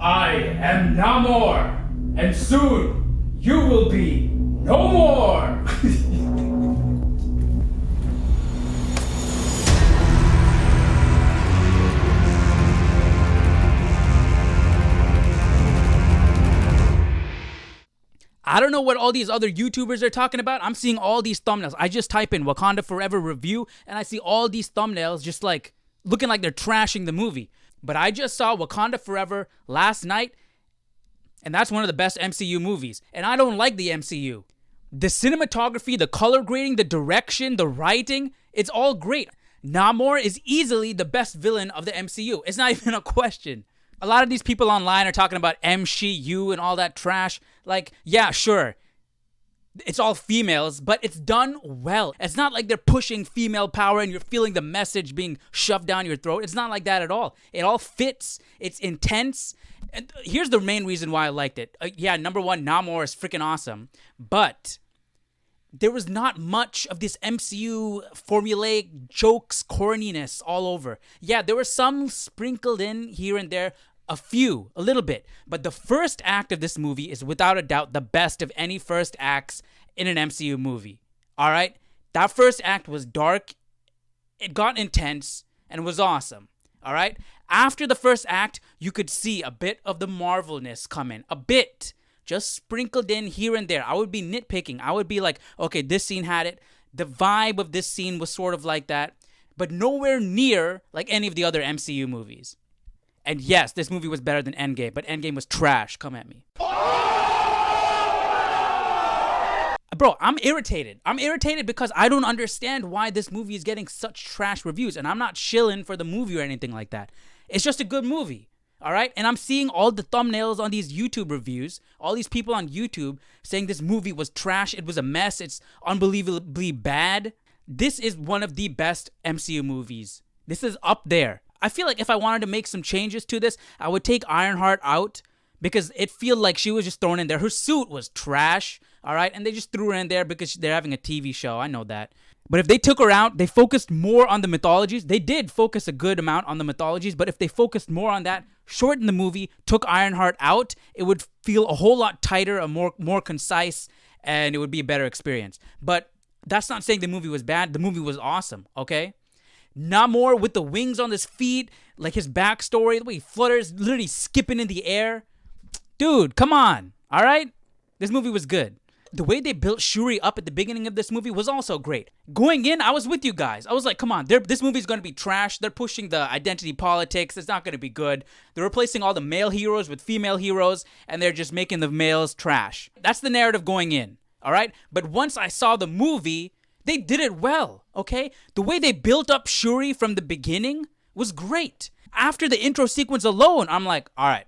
I am Namor, and soon you will be no more. I don't know what all these other YouTubers are talking about. I'm seeing all these thumbnails. I just type in Wakanda Forever review, and I see all these thumbnails just like looking like they're trashing the movie. But I just saw Wakanda Forever last night, and that's one of the best MCU movies. And I don't like the MCU. The cinematography, the color grading, the direction, the writing, it's all great. Namor is easily the best villain of the MCU. It's not even a question. A lot of these people online are talking about MCU and all that trash. Like, yeah, sure. It's all females, but it's done well. It's not like they're pushing female power and you're feeling the message being shoved down your throat. It's not like that at all. It all fits. It's intense. And here's the main reason why I liked it. Yeah, number one, Namor is freaking awesome. But there was not much of this MCU formulaic jokes, corniness all over. Yeah, there were some sprinkled in here and there, a little bit. But the first act of this movie is without a doubt the best of any first acts in an MCU movie. All right? That first act was dark, it got intense, and was awesome. All right? After the first act, you could see a bit of the Marvelness come in. A bit. Just sprinkled in here and there. I would be nitpicking. I would be like, okay, this scene had it. The vibe of this scene was sort of like that. But nowhere near like any of the other MCU movies. And yes, this movie was better than Endgame, but Endgame was trash. Come at me. Bro, I'm irritated. I'm irritated because I don't understand why this movie is getting such trash reviews. And I'm not shilling for the movie or anything like that. It's just a good movie. All right? And I'm seeing all the thumbnails on these YouTube reviews, all these people on YouTube saying this movie was trash, it was a mess, it's unbelievably bad. This is one of the best MCU movies. This is up there. I feel like if I wanted to make some changes to this, I would take Ironheart out because it felt like she was just thrown in there. Her suit was trash, all right? And they just threw her in there because they're having a TV show. I know that. But if they took her out, they focused more on the mythologies. They did focus a good amount on the mythologies, but if they focused more on that, shortened the movie, took Ironheart out, it would feel a whole lot tighter, a more concise, and it would be a better experience. But that's not saying the movie was bad. The movie was awesome, okay? Namor with the wings on his feet, like his backstory, the way he flutters, literally skipping in the air. Dude, come on, all right? This movie was good. The way they built Shuri up at the beginning of this movie was also great. Going in, I was with you guys. I was like, come on, this movie's going to be trash. They're pushing the identity politics. It's not going to be good. They're replacing all the male heroes with female heroes, and they're just making the males trash. That's the narrative going in, all right? But once I saw the movie, they did it well, okay? The way they built up Shuri from the beginning was great. After the intro sequence alone, I'm like, all right,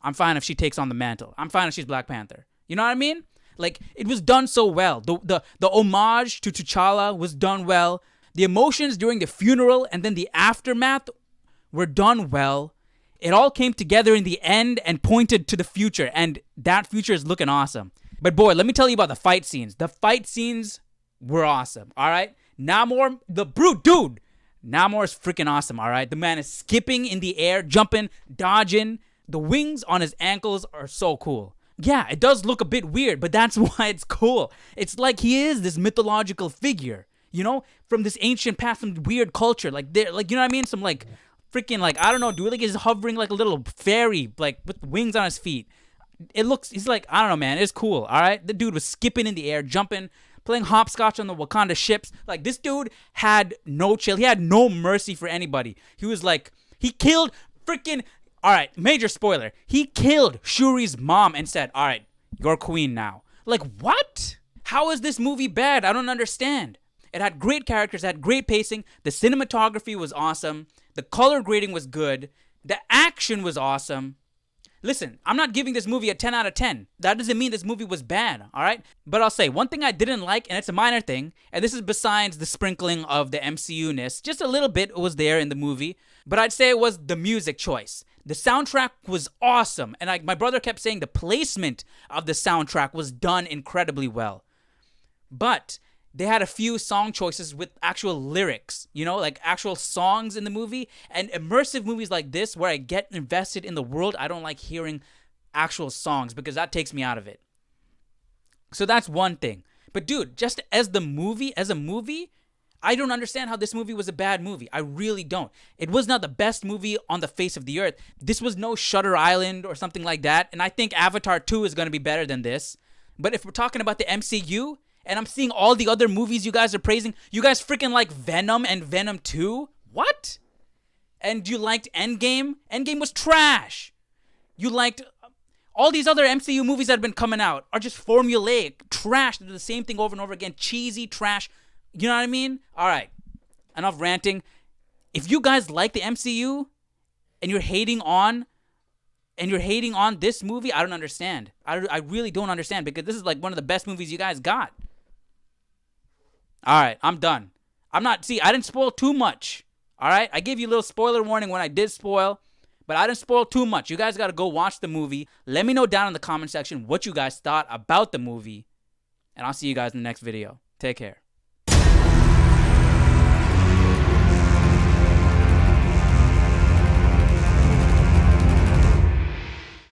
I'm fine if she takes on the mantle. I'm fine if she's Black Panther. You know what I mean? Like, it was done so well. The homage to T'Challa was done well. The emotions during the funeral and then the aftermath were done well. It all came together in the end and pointed to the future, and that future is looking awesome. But boy, let me tell you about the fight scenes. The fight scenes were awesome, all right? Namor, the brute dude. Namor is freaking awesome, all right? The man is skipping in the air, jumping, dodging. The wings on his ankles are so cool. Yeah, it does look a bit weird, but that's why it's cool. It's like he is this mythological figure, you know, from this ancient past, some weird culture. Like, you know what I mean? Some, like, freaking, like, I don't know, dude. Like, he's hovering like a little fairy, like, with wings on his feet. He's like, I don't know, man. It's cool, all right? The dude was skipping in the air, jumping, playing hopscotch on the Wakanda ships. Like, this dude had no chill. He had no mercy for anybody. He was like, he killed freaking... All right, major spoiler. He killed Shuri's mom and said, all right, you're queen now. Like, what? How is this movie bad? I don't understand. It had great characters, it had great pacing. The cinematography was awesome. The color grading was good. The action was awesome. Listen, I'm not giving this movie a 10 out of 10. That doesn't mean this movie was bad, all right? But I'll say, one thing I didn't like, and it's a minor thing, and this is besides the sprinkling of the MCU-ness, just a little bit was there in the movie, but I'd say it was the music choice. The soundtrack was awesome, and my brother kept saying the placement of the soundtrack was done incredibly well. But they had a few song choices with actual lyrics, you know, like actual songs in the movie. And immersive movies like this, where I get invested in the world, I don't like hearing actual songs because that takes me out of it. So that's one thing. But dude, just as a movie, I don't understand how this movie was a bad movie. I really don't. It was not the best movie on the face of the earth. This was no Shutter Island or something like that. And I think Avatar 2 is going to be better than this. But if we're talking about the MCU, and I'm seeing all the other movies you guys are praising, you guys freaking like Venom and Venom 2? What? And you liked Endgame? Endgame was trash. You liked... all these other MCU movies that have been coming out are just formulaic, trash. They do the same thing over and over again. Cheesy, trash. You know what I mean? All right. Enough ranting. If you guys like the MCU and you're hating on this movie, I don't understand. I really don't understand, because this is like one of the best movies you guys got. All right, I'm done. I didn't spoil too much. All right? I gave you a little spoiler warning when I did spoil, but I didn't spoil too much. You guys got to go watch the movie. Let me know down in the comment section what you guys thought about the movie, and I'll see you guys in the next video. Take care.